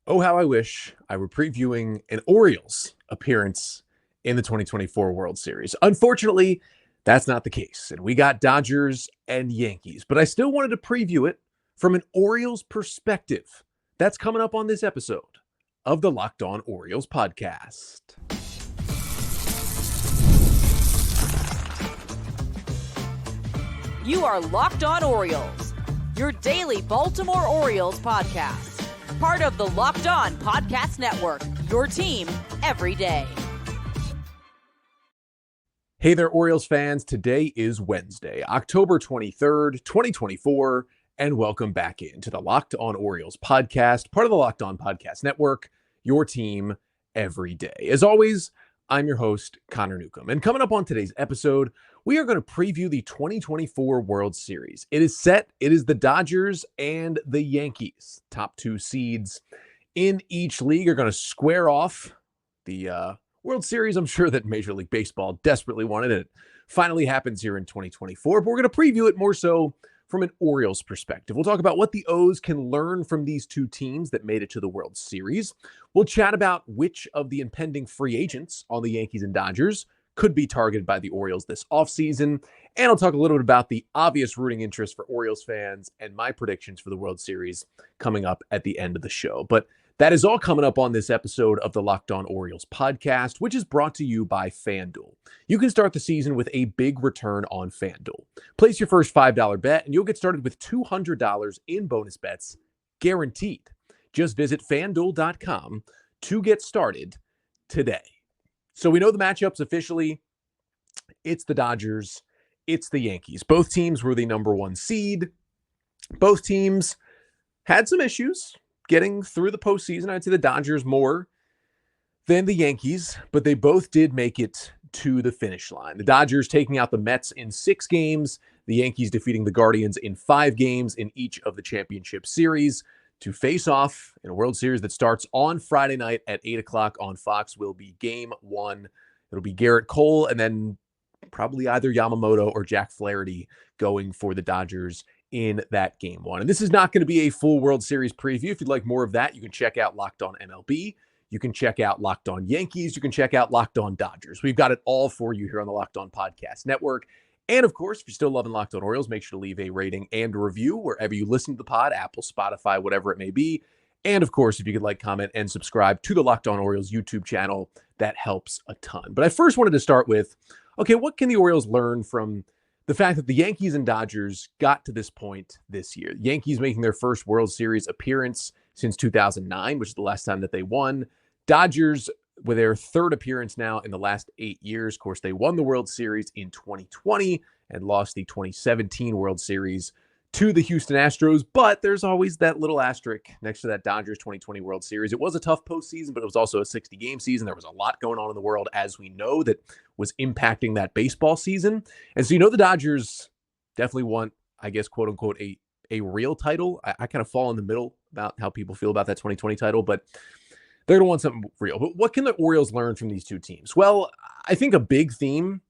Oh, how I wish I were previewing an Orioles appearance in the 2024 World Series. Unfortunately, that's not the case. And we got Dodgers and Yankees, but I still wanted to preview it from an Orioles perspective. That's coming up on this episode of the Locked On Orioles podcast. You are Locked On Orioles, your daily Baltimore Orioles podcast. Part of the Locked On Podcast Network, your team every day. Hey there, Orioles fans. Today is Wednesday, October 23rd, 2024, and welcome back into the Locked On Orioles podcast, part of the Locked On Podcast Network, your team every day. As always, I'm your host, Connor Newcomb. And coming up on today's episode, we are going to preview the 2024 World Series. It is set. It is the Dodgers and the Yankees. Top two seeds in each league are going to square off. The World Series, I'm sure that Major League Baseball desperately wanted it. Finally happens here in 2024, but we're going to preview it more so from an Orioles perspective. We'll talk about what the O's can learn from these two teams that made it to the World Series. We'll chat about which of the impending free agents on the Yankees and Dodgers could be targeted by the Orioles this offseason. And I'll talk a little bit about the obvious rooting interest for Orioles fans and my predictions for the World Series coming up at the end of the show. But that is all coming up on this episode of the Locked On Orioles podcast, which is brought to you by FanDuel. You can start the season with a big return on FanDuel. Place your first $5 bet and you'll get started with $200 in bonus bets guaranteed. Just visit FanDuel.com to get started today. So we know the matchups officially. It's the Dodgers. It's the Yankees. Both teams were the number one seed. Both teams had some issues getting through the postseason. I'd say the Dodgers more than the Yankees, but they both did make it to the finish line. The Dodgers taking out the Mets in 6 games, the Yankees defeating the Guardians in 5 games in each of the championship series to face off in a World Series that starts on Friday night at 8 o'clock on Fox. Will be game 1. It'll be Garrett Cole and then probably either Yamamoto or Jack Flaherty going for the Dodgers in that game 1. And this is not going to be a full World Series preview. If you'd like more of that, you can check out Locked On MLB. You can check out Locked On Yankees. You can check out Locked On Dodgers. We've got it all for you here on the Locked On Podcast Network. And of course, if you're still loving Locked On Orioles, make sure to leave a rating and a review wherever you listen to the pod, Apple, Spotify, whatever it may be. And of course, if you could like, comment, and subscribe to the Locked On Orioles YouTube channel, that helps a ton. But I first wanted to start with, okay, what can the Orioles learn from the fact that the Yankees and Dodgers got to this point this year? The Yankees making their first World Series appearance since 2009, which is the last time that they won. Dodgers with their third appearance now in the last 8 years. Of course, they won the World Series in 2020 and lost the 2017 World Series to the Houston Astros. But there's always that little asterisk next to that Dodgers 2020 World Series. It was a tough postseason, but it was also a 60-game season. There was a lot going on in the world, as we know, that was impacting that baseball season. And so, the Dodgers definitely want, I guess, quote unquote, a real title. I kind of fall in the middle about how people feel about that 2020 title, but they're going to want something real. But what can the Orioles learn from these two teams? Well, I think a big theme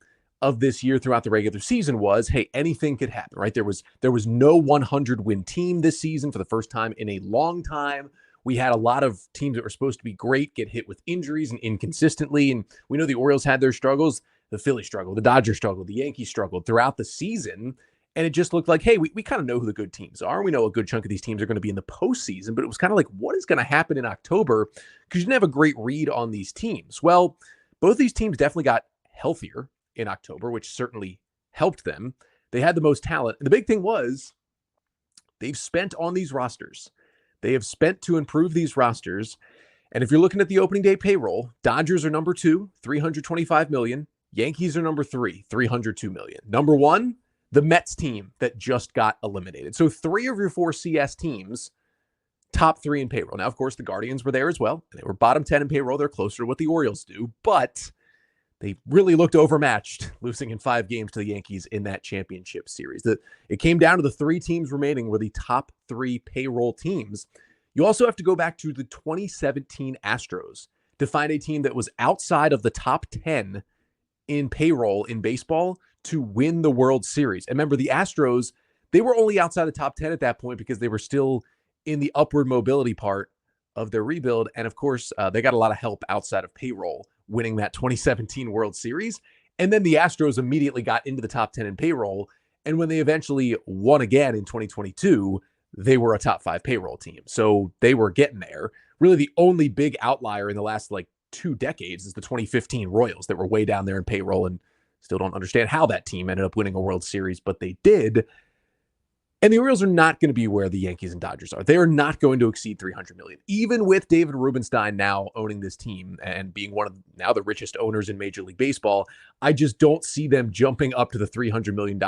of this year throughout the regular season was, hey, anything could happen, right? There was no 100-win team this season for the first time in a long time. We had a lot of teams that were supposed to be great get hit with injuries and inconsistently. And we know the Orioles had their struggles. The Phillies struggled, the Dodgers struggled, the Yankees struggled throughout the season. And it just looked like, hey, we kind of know who the good teams are. We know a good chunk of these teams are going to be in the postseason, but it was kind of like, what is going to happen in October? Because you didn't have a great read on these teams. Well, both these teams definitely got healthier in October, which certainly helped them. They had the most talent. And the big thing was they've spent on these rosters. They have spent to improve these rosters. And if you're looking at the opening day payroll, Dodgers are number 2, $325 million. Yankees are number 3, $302 million. Number 1, the Mets team that just got eliminated. So 3 of your 4 CS teams, top 3 in payroll. Now, of course, the Guardians were there as well. They were bottom 10 in payroll. They're closer to what the Orioles do, but they really looked overmatched, losing in 5 games to the Yankees in that championship series. It came down to the 3 teams remaining were the top 3 payroll teams. You also have to go back to the 2017 Astros to find a team that was outside of the top 10 in payroll in baseball to win the World Series. And remember, the Astros, they were only outside the top 10 at that point because they were still in the upward mobility part of their rebuild. And of course, they got a lot of help outside of payroll, winning that 2017 World Series. And then the Astros immediately got into the top 10 in payroll. And when they eventually won again in 2022, they were a top 5 payroll team. So they were getting there. Really, the only big outlier in the last 2 decades is the 2015 Royals that were way down there in payroll, and still don't understand how that team ended up winning a World Series, but they did. And the Orioles are not going to be where the Yankees and Dodgers are. They are not going to exceed $300 million, even with David Rubenstein now owning this team and being one of now the richest owners in Major League Baseball. I just don't see them jumping up to the $300 million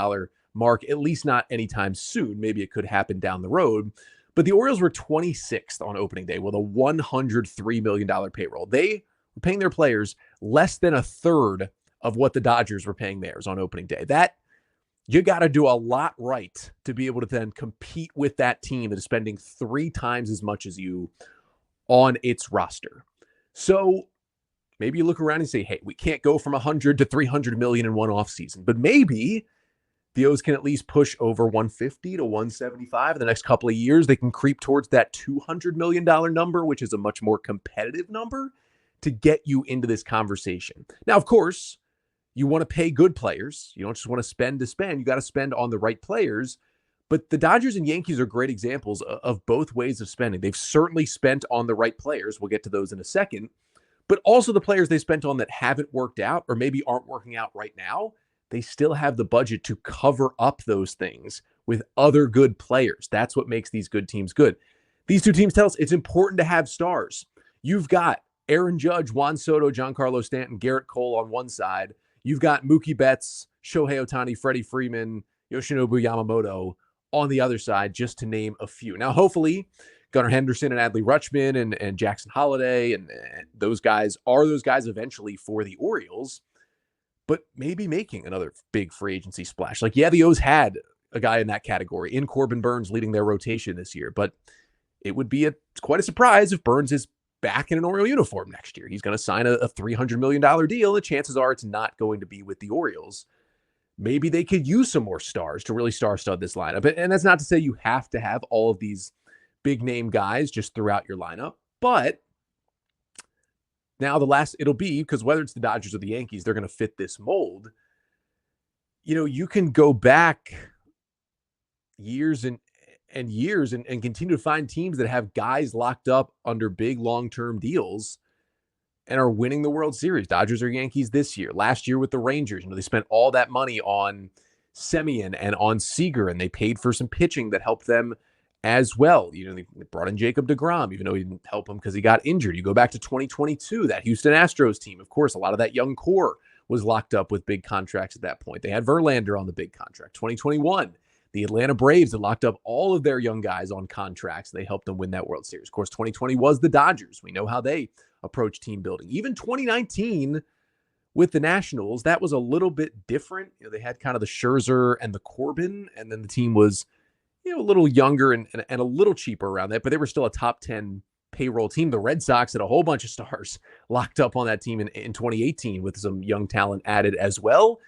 mark, at least not anytime soon. Maybe it could happen down the road. But the Orioles were 26th on opening day with a $103 million payroll. They were paying their players less than a third of what the Dodgers were paying theirs on opening day. That you got to do a lot right to be able to then compete with that team that is spending 3 times as much as you on its roster. So maybe you look around and say, hey, we can't go from 100 to 300 million in one offseason, but maybe the O's can at least push over 150 to 175 in the next couple of years. They can creep towards that $200 million number, which is a much more competitive number to get you into this conversation. Now, of course, you want to pay good players. You don't just want to spend to spend. You got to spend on the right players. But the Dodgers and Yankees are great examples of both ways of spending. They've certainly spent on the right players. We'll get to those in a second. But also the players they spent on that haven't worked out or maybe aren't working out right now, they still have the budget to cover up those things with other good players. That's what makes these good teams good. These two teams tell us it's important to have stars. You've got Aaron Judge, Juan Soto, Giancarlo Stanton, Garrett Cole on one side. You've got Mookie Betts, Shohei Ohtani, Freddie Freeman, Yoshinobu Yamamoto on the other side, just to name a few. Now, hopefully, Gunnar Henderson and Adley Rutschman and Jackson Holliday and those guys are those guys eventually for the Orioles, but maybe making another big free agency splash. The O's had a guy in that category in Corbin Burnes leading their rotation this year, but it would be quite a surprise if Burnes is back in an Oriole uniform next year. He's going to sign a $300 million deal. The chances are it's not going to be with the Orioles. Maybe they could use some more stars to really star-stud this lineup. And that's not to say you have to have all of these big-name guys just throughout your lineup. But now it'll be, because whether it's the Dodgers or the Yankees, they're going to fit this mold. You can go back years and years and continue to find teams that have guys locked up under big long-term deals and are winning the World Series. Dodgers or Yankees this year. Last year with the Rangers, they spent all that money on Semien and on Seager, and they paid for some pitching that helped them as well. They brought in Jacob deGrom, even though he didn't help him because he got injured. You go back to 2022, that Houston Astros team. Of course, a lot of that young core was locked up with big contracts at that point. They had Verlander on the big contract. 2021, the Atlanta Braves had locked up all of their young guys on contracts. They helped them win that World Series. Of course, 2020 was the Dodgers. We know how they approach team building. Even 2019 with the Nationals, that was a little bit different. They had kind of the Scherzer and the Corbin, and then the team was a little younger and a little cheaper around that, but they were still a top 10 payroll team. The Red Sox had a whole bunch of stars locked up on that team in 2018 with some young talent added as well.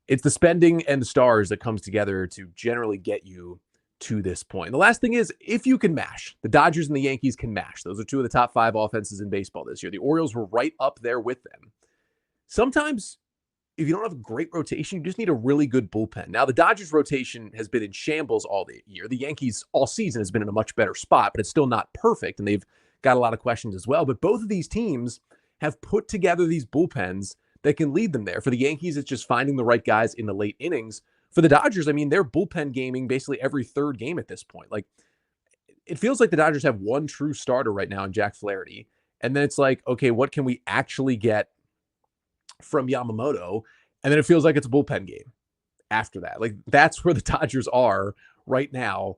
It's the spending and the stars that comes together to generally get you to this point. The last thing is, if you can mash, the Dodgers and the Yankees can mash. Those are two of the top 5 offenses in baseball this year. The Orioles were right up there with them. Sometimes, if you don't have a great rotation, you just need a really good bullpen. Now, the Dodgers rotation has been in shambles all the year. The Yankees all season has been in a much better spot, but it's still not perfect, and they've got a lot of questions as well. But both of these teams have put together these bullpens that can lead them there. For the Yankees, it's just finding the right guys in the late innings. For the Dodgers, they're bullpen gaming basically every third game at this point. It feels like the Dodgers have one true starter right now in Jack Flaherty. And then it's okay, what can we actually get from Yamamoto? And then it feels like it's a bullpen game after that. That's where the Dodgers are right now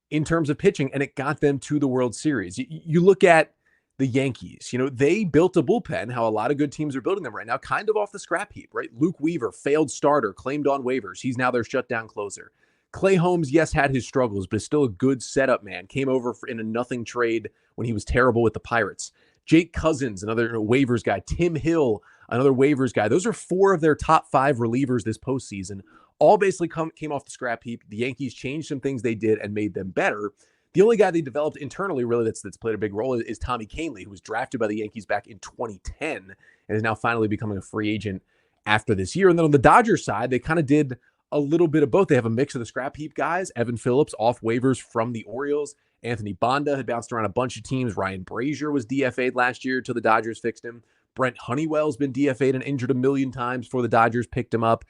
in terms of pitching, and it got them to the World Series. You look at the Yankees, they built a bullpen, how a lot of good teams are building them right now, kind of off the scrap heap, right? Luke Weaver, failed starter, claimed on waivers. He's now their shutdown closer. Clay Holmes, yes, had his struggles, but is still a good setup man. Came over in a nothing trade when he was terrible with the Pirates. Jake Cousins, another waivers guy. Tim Hill, another waivers guy. Those are 4 of their top 5 relievers this postseason. All basically came off the scrap heap. The Yankees changed some things they did and made them better. The only guy they developed internally, really, that's played a big role is Tommy Kahnle, who was drafted by the Yankees back in 2010 and is now finally becoming a free agent after this year. And then on the Dodgers side, they kind of did a little bit of both. They have a mix of the scrap heap guys. Evan Phillips off waivers from the Orioles. Anthony Banda had bounced around a bunch of teams. Ryan Brazier was DFA'd last year till the Dodgers fixed him. Brent Honeywell's been DFA'd and injured a million times before the Dodgers picked him up.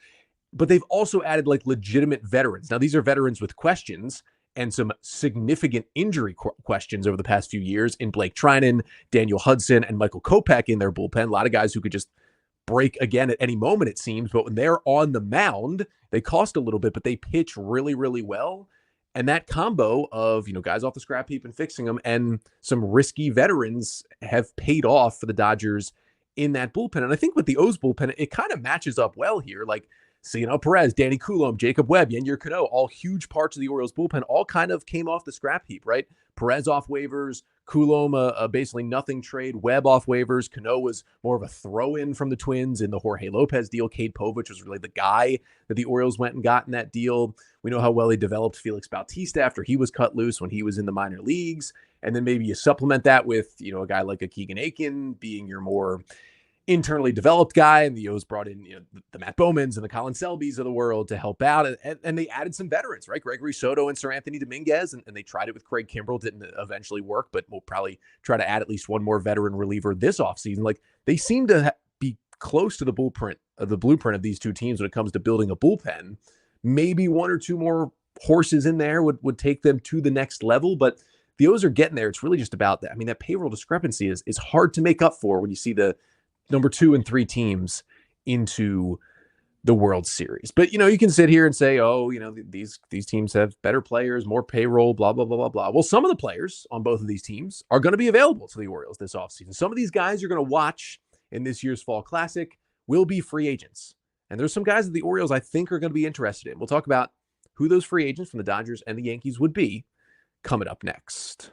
But they've also added like legitimate veterans. Now, these are veterans with questions and some significant injury questions over the past few years in Blake Trinan, Daniel Hudson, and Michael Kopech in their bullpen. A lot of guys who could just break again at any moment, it seems. But when they're on the mound, they cost a little bit, but they pitch really, really well. And that combo of, guys off the scrap heap and fixing them and some risky veterans have paid off for the Dodgers in that bullpen. And I think with the O's bullpen, it kind of matches up well here. Like Cianel Perez, Danny Coulombe, Jacob Webb, Yennier Cano, all huge parts of the Orioles bullpen, all kind of came off the scrap heap, right? Perez off waivers, Coulombe, basically nothing trade, Webb off waivers. Cano was more of a throw-in from the Twins in the Jorge Lopez deal. Cade Povich was really the guy that the Orioles went and got in that deal. We know how well he developed Felix Bautista after he was cut loose when he was in the minor leagues. And then maybe you supplement that with, a guy like a Keegan Aiken being your more internally developed guy, and the O's brought in the Matt Bowmans and the Colin Selbys of the world to help out, and they added some veterans, right? Gregory Soto and Sir Anthony Dominguez, and they tried it with Craig Kimbrell, didn't eventually work, but we'll probably try to add at least one more veteran reliever this offseason. Like they seem to be close to the blueprint of these two teams when it comes to building a bullpen. Maybe one or two more horses in there would take them to the next level, but the O's are getting there. It's really just about that. I mean, that payroll discrepancy is hard to make up for when you see the number 2 and 3 teams into the World Series. But, you can sit here and say, these teams have better players, more payroll, blah, blah, blah, blah, blah. Well, some of the players on both of these teams are going to be available to the Orioles this offseason. Some of these guys you're going to watch in this year's Fall Classic will be free agents. And there's some guys that the Orioles I think are going to be interested in. We'll talk about who those free agents from the Dodgers and the Yankees would be coming up next.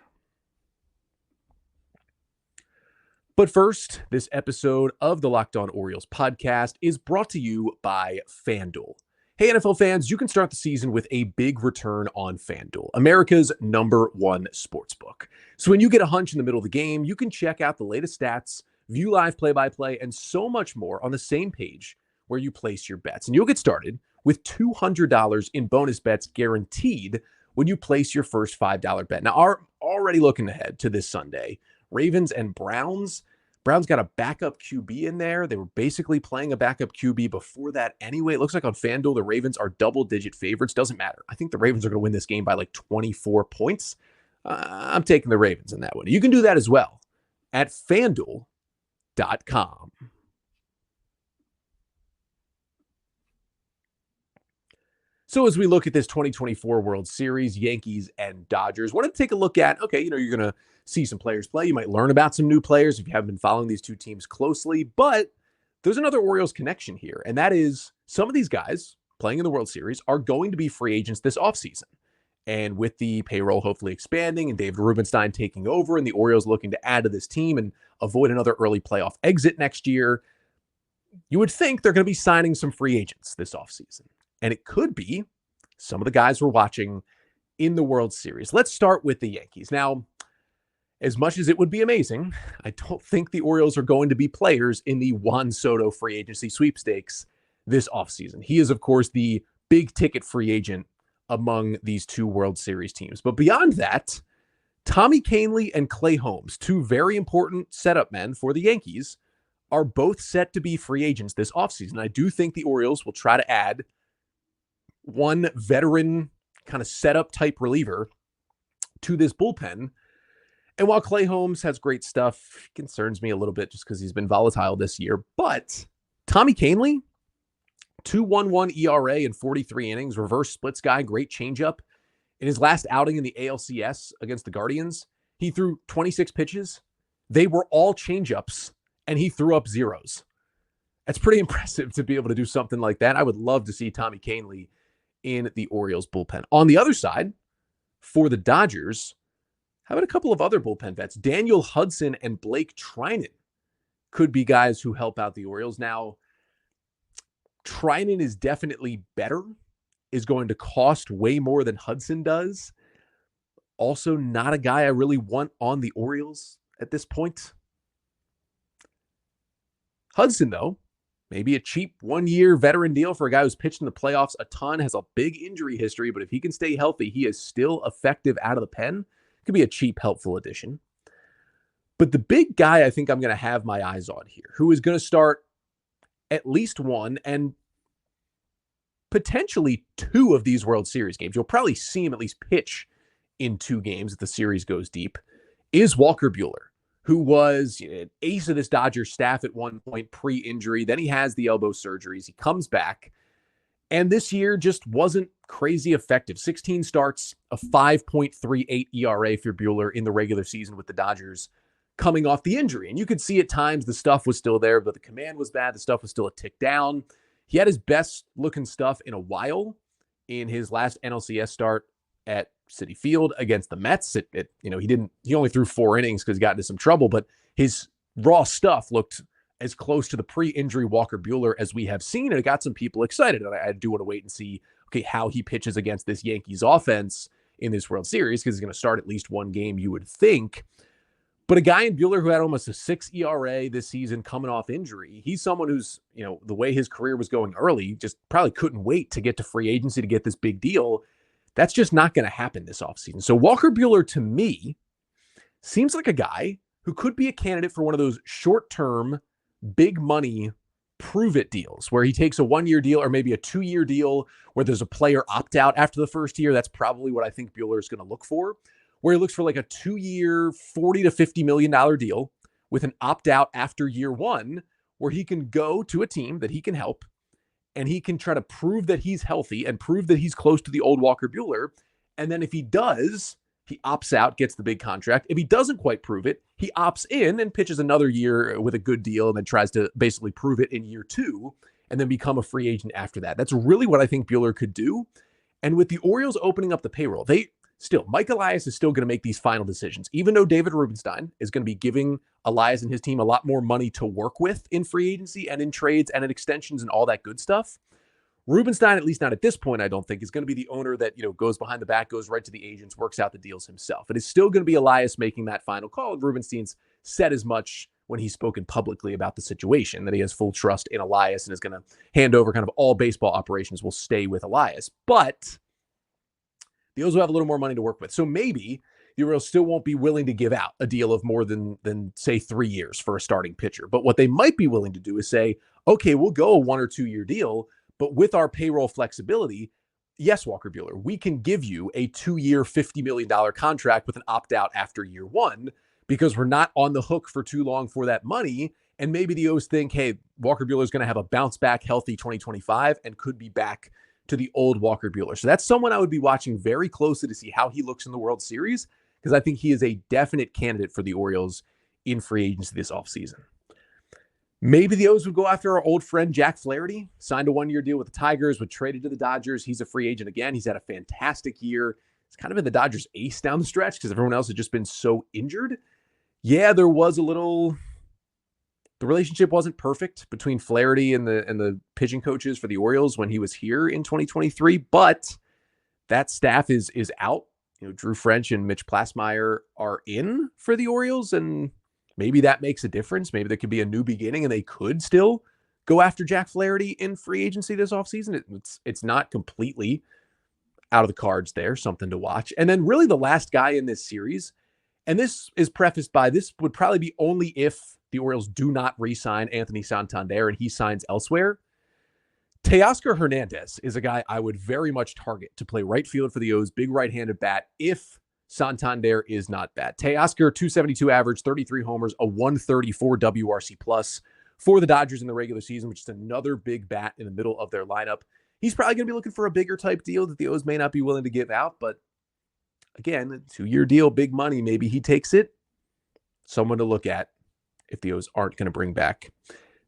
But first, this episode of the Locked On Orioles podcast is brought to you by FanDuel. Hey, NFL fans, you can start the season with a big return on FanDuel, America's #1 sportsbook. So when you get a hunch in the middle of the game, you can check out the latest stats, view live play-by-play, and so much more on the same page where you place your bets. And you'll get started with $200 in bonus bets guaranteed when you place your first $5 bet. Now, already looking ahead to this Sunday, Ravens and Browns. Browns got a backup QB in there. They were basically playing a backup QB before that anyway. It looks like on FanDuel, the Ravens are double-digit favorites. Doesn't matter. I think the Ravens are going to win this game by like 24 points. I'm taking the Ravens in that one. You can do that as well at FanDuel.com. So as we look at this 2024 World Series, Yankees and Dodgers, wanted to take a look at, you're going to see some players play. You might learn about some new players if you haven't been following these two teams closely, but there's another Orioles connection here, and that is some of these guys playing in the World Series are going to be free agents this offseason. And with the payroll hopefully expanding and David Rubenstein taking over and the Orioles looking to add to this team and avoid another early playoff exit next year, you would think they're going to be signing some free agents this offseason. And it could be some of the guys we're watching in the World Series. Let's start with the Yankees. Now, as much as it would be amazing, I don't think the Orioles are going to be players in the Juan Soto free agency sweepstakes this offseason. He is, of course, the big ticket free agent among these two World Series teams. But beyond that, Tommy Kahnle and Clay Holmes, two very important setup men for the Yankees, are both set to be free agents this offseason. I do think the Orioles will try to add one veteran kind of setup type reliever to this bullpen. And while Clay Holmes has great stuff, it concerns me a little bit just because he's been volatile this year. But Tommy Kahnle, 2.11 ERA in 43 innings, reverse splits guy, great changeup. In his last outing in the ALCS against the Guardians, he threw 26 pitches. They were all changeups, and he threw up zeros. That's pretty impressive to be able to do something like that. I would love to see Tommy Kahnle in the Orioles bullpen. On the other side, for the Dodgers, how about a couple of other bullpen vets? Daniel Hudson and Blake Trinan could be guys who help out the Orioles. Now, Trinan is definitely better, is going to cost way more than Hudson does. Also not a guy I really want on the Orioles at this point. Hudson, though, maybe a cheap one-year veteran deal for a guy who's pitched in the playoffs a ton, has a big injury history, but if he can stay healthy, he is still effective out of the pen. Could be a cheap, helpful addition. But the big guy I think I'm going to have my eyes on here, who is going to start at least one and potentially two of these World Series games. You'll probably see him at least pitch in two games if the series goes deep, is Walker Buehler, who was an ace of this Dodgers staff at one point pre-injury. Then he has the elbow surgeries. He comes back, and this year just wasn't crazy effective. 16 starts, a 5.38 ERA for Buehler in the regular season with the Dodgers coming off the injury. And you could see at times the stuff was still there, but the command was bad. The stuff was still a tick down. He had his best looking stuff in a while in his last NLCS start at Citi Field against the Mets. He only threw 4 innings because he got into some trouble, but his raw stuff looked as close to the pre-injury Walker Buehler as we have seen, and it got some people excited. And I do want to wait and see, how he pitches against this Yankees offense in this World Series, because he's going to start at least one game, you would think. But a guy in Buehler who had almost a 6 ERA this season coming off injury, he's someone who's, the way his career was going early, just probably couldn't wait to get to free agency to get this big deal. That's just not going to happen this offseason. So Walker Buehler, to me, seems like a guy who could be a candidate for one of those short-term, big money, prove-it deals where he takes a 1-year deal or maybe a 2-year deal where there's a player opt-out after the first year. That's probably what I think Buehler is going to look for, where he looks for like a 2-year, $40 to $50 million deal with an opt-out after year 1, where he can go to a team that he can help, and he can try to prove that he's healthy and prove that he's close to the old Walker Buehler. And then if he does, he opts out, gets the big contract. If he doesn't quite prove it, he opts in and pitches another year with a good deal and then tries to basically prove it in year 2 and then become a free agent after that. That's really what I think Buehler could do. And with the Orioles opening up the payroll, Mike Elias is still going to make these final decisions, even though David Rubenstein is going to be giving Elias and his team a lot more money to work with in free agency and in trades and in extensions and all that good stuff. Rubenstein, at least not at this point, I don't think, is going to be the owner that, goes behind the back, goes right to the agents, works out the deals himself. It is still going to be Elias making that final call. And Rubenstein's said as much when he's spoken publicly about the situation, that he has full trust in Elias and is going to hand over kind of all baseball operations will stay with Elias. But the Orioles will have a little more money to work with. So maybe the Orioles still won't be willing to give out a deal of more than say 3 years for a starting pitcher. But what they might be willing to do is say, okay, we'll go a 1 or 2 year deal, but with our payroll flexibility, yes, Walker Buehler, we can give you a 2-year, $50 million contract with an opt-out after year 1, because we're not on the hook for too long for that money. And maybe the O's think, hey, Walker Buehler is going to have a bounce back healthy 2025 and could be back to the old Walker Buehler. So that's someone I would be watching very closely to see how he looks in the World Series, because I think he is a definite candidate for the Orioles in free agency this offseason. Maybe the O's would go after our old friend Jack Flaherty, signed a 1-year deal with the Tigers, was traded to the Dodgers. He's a free agent again. He's had a fantastic year. He's kind of been the Dodgers' ace down the stretch because everyone else has just been so injured. Yeah, there was the relationship wasn't perfect between Flaherty and the pitching coaches for the Orioles when he was here in 2023, but that staff is out. Drew French and Mitch Plasmeyer are in for the Orioles, and maybe that makes a difference. Maybe there could be a new beginning and they could still go after Jack Flaherty in free agency this offseason. It's not completely out of the cards there, something to watch. And then really the last guy in this series, and this is prefaced by, this would probably be only if the Orioles do not re-sign Anthony Santander and he signs elsewhere. Teoscar Hernandez is a guy I would very much target to play right field for the O's, big right-handed bat, if Santander is not bad. Teoscar, 272 average, 33 homers, a 134 WRC plus for the Dodgers in the regular season, which is another big bat in the middle of their lineup. He's probably going to be looking for a bigger type deal that the O's may not be willing to give out, but again, a 2-year deal, big money, maybe he takes it. Someone to look at if the O's aren't going to bring back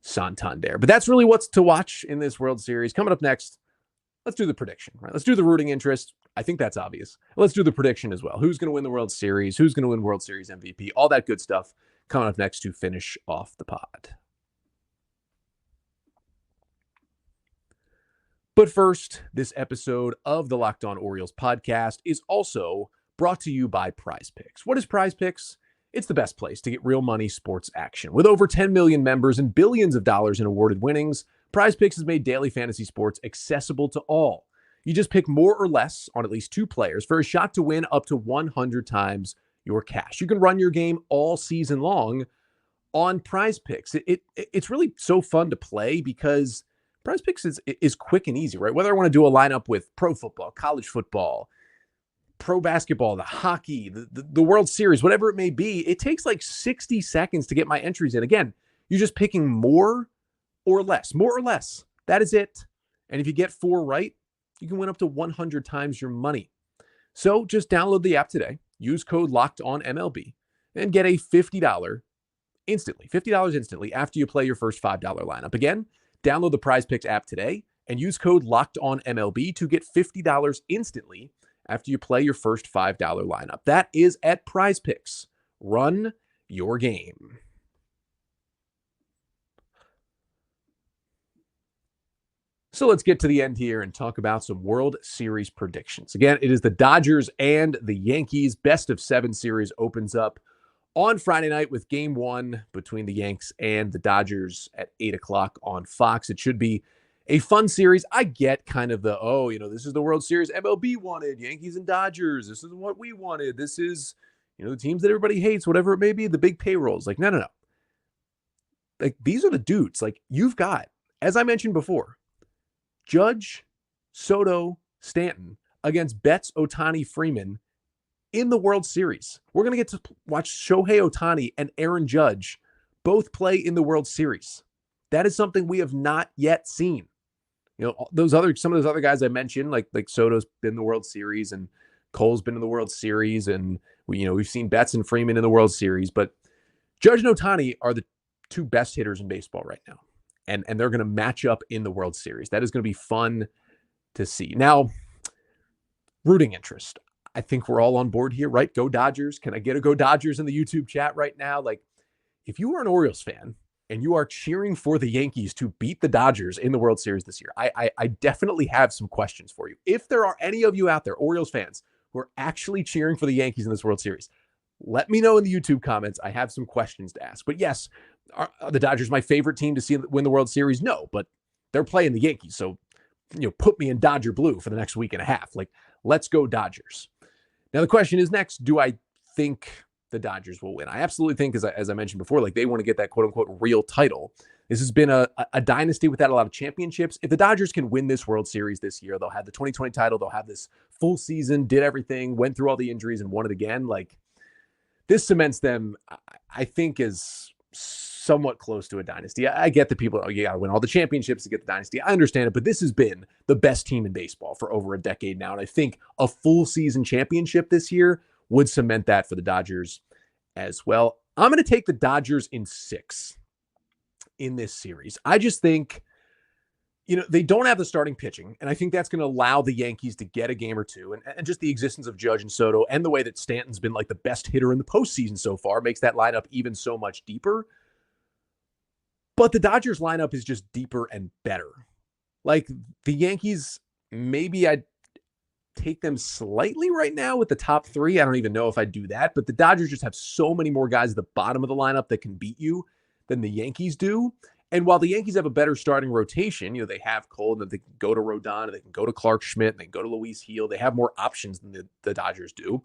Santander. But that's really what's to watch in this World Series. Coming up next, let's do the prediction, right? Let's do the rooting interest. I think that's obvious. Let's do the prediction as well. Who's going to win the World Series? Who's going to win World Series MVP? All that good stuff coming up next to finish off the pod. But first, this episode of the Locked On Orioles podcast is also brought to you by Prize Picks. What is Prize Picks? It's the best place to get real money sports action. With over 10 million members and billions of dollars in awarded winnings, Prize Picks has made daily fantasy sports accessible to all. You just pick more or less on at least two players for a shot to win up to 100 times your cash. You can run your game all season long on Prize Picks. It's really so fun to play because Prize Picks is quick and easy, right? Whether I want to do a lineup with pro football, college football, pro basketball, the hockey, the World Series, whatever it may be, it takes like 60 seconds to get my entries in. Again, you're just picking more or less. That is it. And if you get 4 right, you can win up to 100 times your money. So just download the app today, use code LOCKEDONMLB, and get a $50 instantly after you play your first $5 lineup. Again, download the Prize Picks app today and use code LOCKEDONMLB to get $50 instantly after you play your first $5 lineup. That is at Prize Picks. Run your game. So let's get to the end here and talk about some World Series predictions. Again, it is the Dodgers and the Yankees. Best of 7 series opens up on Friday night with Game 1 between the Yanks and the Dodgers at 8 o'clock on Fox. It should be a fun series. I get kind of the, this is the World Series MLB wanted, Yankees and Dodgers. This is what we wanted. This is, the teams that everybody hates, whatever it may be, the big payrolls. Like, no. Like, these are the dudes. Like, you've got, as I mentioned before, Judge, Soto, Stanton against Betts, Ohtani, Freeman in the World Series. We're going to get to watch Shohei Ohtani and Aaron Judge both play in the World Series. That is something we have not yet seen. Some of those other guys I mentioned, like Soto's been in the World Series and Cole's been in the World Series, and we've seen Betts and Freeman in the World Series, but Judge and Ohtani are the 2 best hitters in baseball right now. And they're going to match up in the World Series. That is going to be fun to see. Now, rooting interest. I think we're all on board here, right? Go Dodgers. Can I get a Go Dodgers in the YouTube chat right now? Like, if you are an Orioles fan and you are cheering for the Yankees to beat the Dodgers in the World Series this year, I definitely have some questions for you. If there are any of you out there, Orioles fans, who are actually cheering for the Yankees in this World Series, let me know in the YouTube comments. I have some questions to ask. But yes, are the Dodgers my favorite team to see win the World Series? No, but they're playing the Yankees. So, put me in Dodger blue for the next week and a half. Like, let's go Dodgers. Now, the question is next, do I think the Dodgers will win? I absolutely think, as I mentioned before, like, they want to get that quote unquote real title. This has been a dynasty without a lot of championships. If the Dodgers can win this World Series this year, they'll have the 2020 title. They'll have this full season, did everything, went through all the injuries and won it again. Like, this cements them, I think, as somewhat close to a dynasty. I get the people, you got to win all the championships to get the dynasty. I understand it, but this has been the best team in baseball for over a decade now. And I think a full season championship this year would cement that for the Dodgers as well. I'm going to take the Dodgers in 6 in this series. I just think, they don't have the starting pitching, and I think that's going to allow the Yankees to get a game or two. And just the existence of Judge and Soto and the way that Stanton's been like the best hitter in the postseason so far makes that lineup even so much deeper. But the Dodgers lineup is just deeper and better. Like, the Yankees, maybe I'd take them slightly right now with the top 3. I don't even know if I'd do that, but the Dodgers just have so many more guys at the bottom of the lineup that can beat you than the Yankees do. And while the Yankees have a better starting rotation, they have Cole, and they can go to Rodon, and they can go to Clark Schmidt, and they can go to Luis Gil. They have more options than the Dodgers do.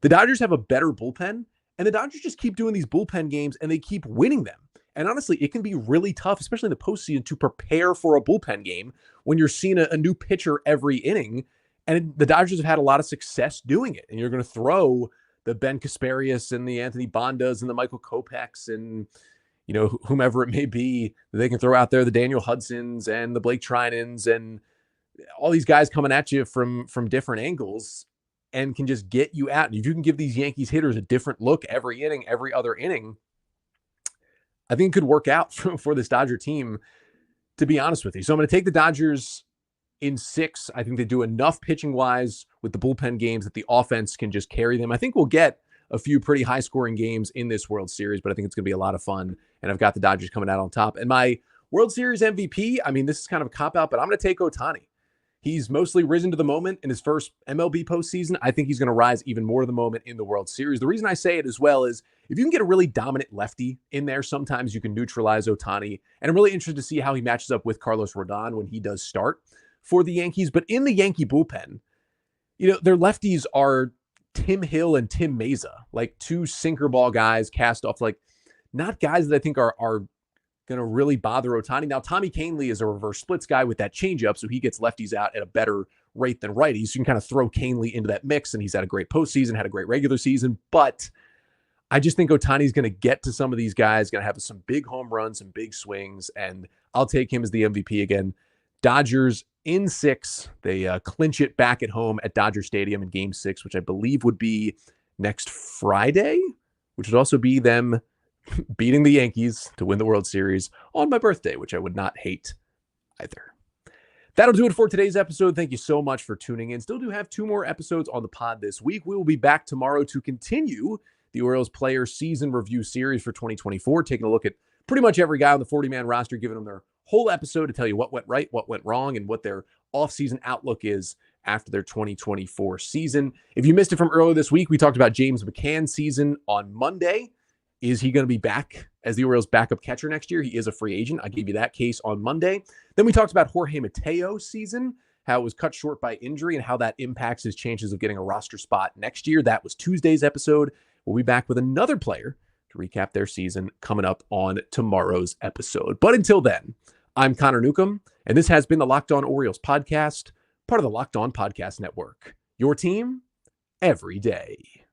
The Dodgers have a better bullpen, and the Dodgers just keep doing these bullpen games, and they keep winning them. And honestly, it can be really tough, especially in the postseason, to prepare for a bullpen game when you're seeing a new pitcher every inning. And the Dodgers have had a lot of success doing it. And you're going to throw the Ben Kasparias and the Anthony Bondas and the Michael Kopechs and whomever it may be they can throw out there, the Daniel Hudsons and the Blake Trinans and all these guys coming at you from different angles and can just get you out. And if you can give these Yankees hitters a different look every inning, every other inning, I think it could work out for this Dodger team, to be honest with you. So I'm going to take the Dodgers in 6. I think they do enough pitching-wise with the bullpen games that the offense can just carry them. I think we'll get a few pretty high-scoring games in this World Series, but I think it's going to be a lot of fun, and I've got the Dodgers coming out on top. And my World Series MVP, this is kind of a cop-out, but I'm going to take Ohtani. He's mostly risen to the moment in his first MLB postseason. I think he's going to rise even more to the moment in the World Series. The reason I say it as well is if you can get a really dominant lefty in there, sometimes you can neutralize Ohtani. And I'm really interested to see how he matches up with Carlos Rodon when he does start for the Yankees. But in the Yankee bullpen, their lefties are Tim Hill and Tim Mesa, like two sinker ball guys cast off, like not guys that I think are going to really bother Ohtani. Now, Tommy Kahnle is a reverse splits guy with that changeup, so he gets lefties out at a better rate than righties. You can kind of throw Kahnle into that mix, and he's had a great postseason, had a great regular season. But I just think Ohtani's going to get to some of these guys, going to have some big home runs, some big swings, and I'll take him as the MVP again. Dodgers in 6. They clinch it back at home at Dodger Stadium in Game 6, which I believe would be next Friday, which would also be them beating the Yankees to win the World Series on my birthday, which I would not hate either. That'll do it for today's episode. Thank you so much for tuning in. Still do have 2 more episodes on the pod this week. We will be back tomorrow to continue the Orioles player season review series for 2024, taking a look at pretty much every guy on the 40-man roster, giving them their whole episode to tell you what went right, what went wrong, and what their offseason outlook is after their 2024 season. If you missed it from earlier this week, we talked about James McCann's season on Monday. Is he going to be back as the Orioles' backup catcher next year? He is a free agent. I gave you that case on Monday. Then we talked about Jorge Mateo's season, how it was cut short by injury and how that impacts his chances of getting a roster spot next year. That was Tuesday's episode. We'll be back with another player to recap their season coming up on tomorrow's episode. But until then, I'm Connor Newcomb, and this has been the Locked On Orioles podcast, part of the Locked On Podcast Network. Your team every day.